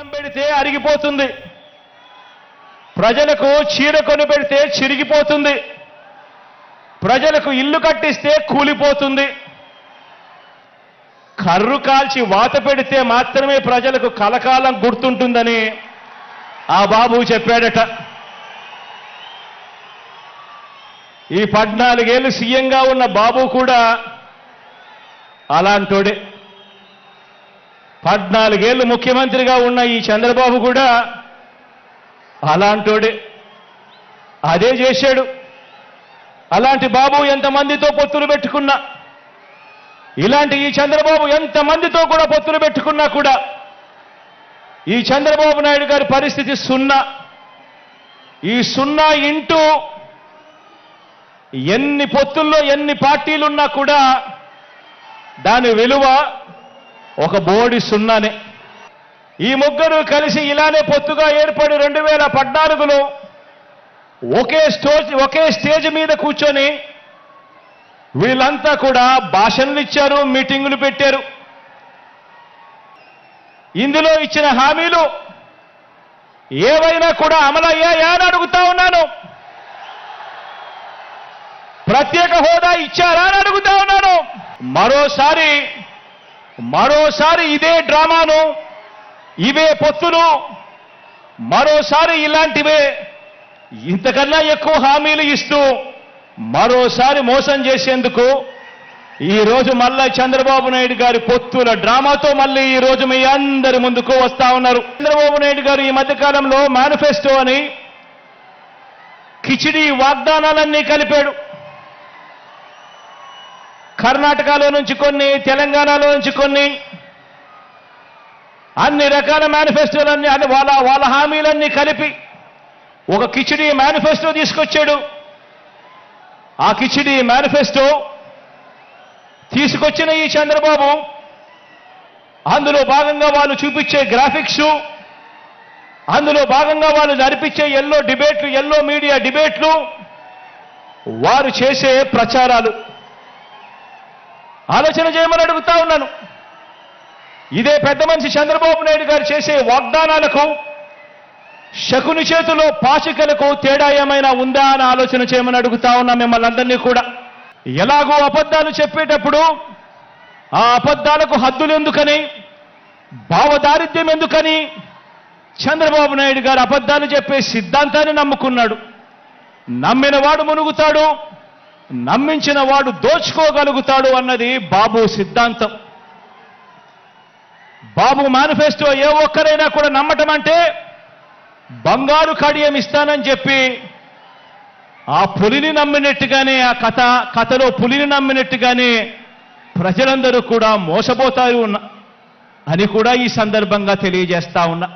అన్నం పెడితే అరిగిపోతుంది, ప్రజలకు చీర కొని పెడితే చిరిగిపోతుంది, ప్రజలకు ఇల్లు కట్టిస్తే కూలిపోతుంది, కర్రు కాల్చి వాత పెడితే మాత్రమే ప్రజలకు కలకాలం గుర్తుంటుందని ఆ బాబు చెప్పాడట. ఈ 14 ఏళ్ళు సీఎంగా ఉన్న బాబు కూడా అలాంటోడే. 14 ఏళ్ళు ముఖ్యమంత్రిగా ఉన్న ఈ చంద్రబాబు కూడా అలాంటోడే. అదే చేశాడు. అలాంటి బాబు ఎంతమందితో పొత్తులు పెట్టుకున్నా, ఇలాంటి ఈ చంద్రబాబు ఎంతమందితో కూడా పొత్తులు పెట్టుకున్నా కూడా ఈ చంద్రబాబు నాయుడు గారి పరిస్థితి సున్నా. ఈ సున్నా ఇంటూ ఎన్ని పొత్తుల్లో ఎన్ని పార్టీలున్నా కూడా దాని విలువ ఒక బోడి సున్నానే. ఈ ముగ్గురు కలిసి ఇలానే పొత్తుగా ఏర్పడి 2014లో ఒకే స్టేజ్ మీద కూర్చొని వీళ్ళంతా కూడా భాషణలు ఇచ్చారు, మీటింగులు పెట్టారు. ఇందులో ఇచ్చిన హామీలు ఏవైనా కూడా అమలయ్యాయా అని అడుగుతా ఉన్నాను. ప్రత్యేక హోదా ఇచ్చారా అని అడుగుతా ఉన్నాను. మరోసారి ఇదే డ్రామాను, ఇవే పొత్తులు, మరోసారి ఇలాంటివే ఇంతకన్నా ఎక్కువ హామీలు ఇస్తూ మరోసారి మోసం చేసేందుకు ఈరోజు మళ్ళా చంద్రబాబు నాయుడు గారి పొత్తుల డ్రామాతో మళ్ళీ ఈరోజు మీ అందరి ముందుకు వస్తా ఉన్నారు. చంద్రబాబు నాయుడు గారు ఈ మధ్యకాలంలో మేనిఫెస్టో అని కిచిడి వాగ్దానాలన్నీ కలిపాడు. కర్ణాటకలో నుంచి కొన్ని, తెలంగాణలో నుంచి కొన్ని, అన్ని రకాల మేనిఫెస్టోలన్నీ వాళ్ళ హామీలన్నీ కలిపి ఒక కిచిడి మేనిఫెస్టో తీసుకొచ్చాడు. ఆ కిచిడి మేనిఫెస్టో తీసుకొచ్చిన ఈ చంద్రబాబు అందులో భాగంగా వాళ్ళు చూపించే గ్రాఫిక్స్, అందులో భాగంగా వాళ్ళు జరిపించే ఎల్లో మీడియా డిబేట్లు, వారు చేసే ప్రచారాలు ఆలోచన చేయమని అడుగుతా ఉన్నాను. ఇదే పెద్ద మనిషి చంద్రబాబు నాయుడు గారు చేసే వాగ్దానాలకు శకుని చేతిలో పాచికలకు తేడా ఏమైనా ఉందా అని ఆలోచన చేయమని అడుగుతా ఉన్నా మిమ్మల్ని అందరినీ కూడా. ఎలాగో అబద్ధాలు చెప్పేటప్పుడు ఆ అబద్ధాలకు హద్దులు ఎందుకని, భావదారిద్ర్యం ఎందుకని చంద్రబాబు నాయుడు గారు అబద్ధాలు చెప్పే సిద్ధాంతాన్ని నమ్ముకున్నాడు. నమ్మిన వాడు మునుగుతాడు, నమ్మించిన వాడు దోచుకోగలుగుతాడు అన్నది బాబు సిద్ధాంతం. బాబు మేనిఫెస్టో ఏ ఒక్కరైనా కూడా నమ్మటం అంటే బంగారు కడియం ఇస్తానని చెప్పి ఆ పులిని నమ్మినట్టుగానే, ఆ కథలో పులిని నమ్మినట్టుగానే ప్రజలందరూ కూడా మోసపోతారు అని కూడా ఈ సందర్భంగా తెలియజేస్తా ఉన్నా.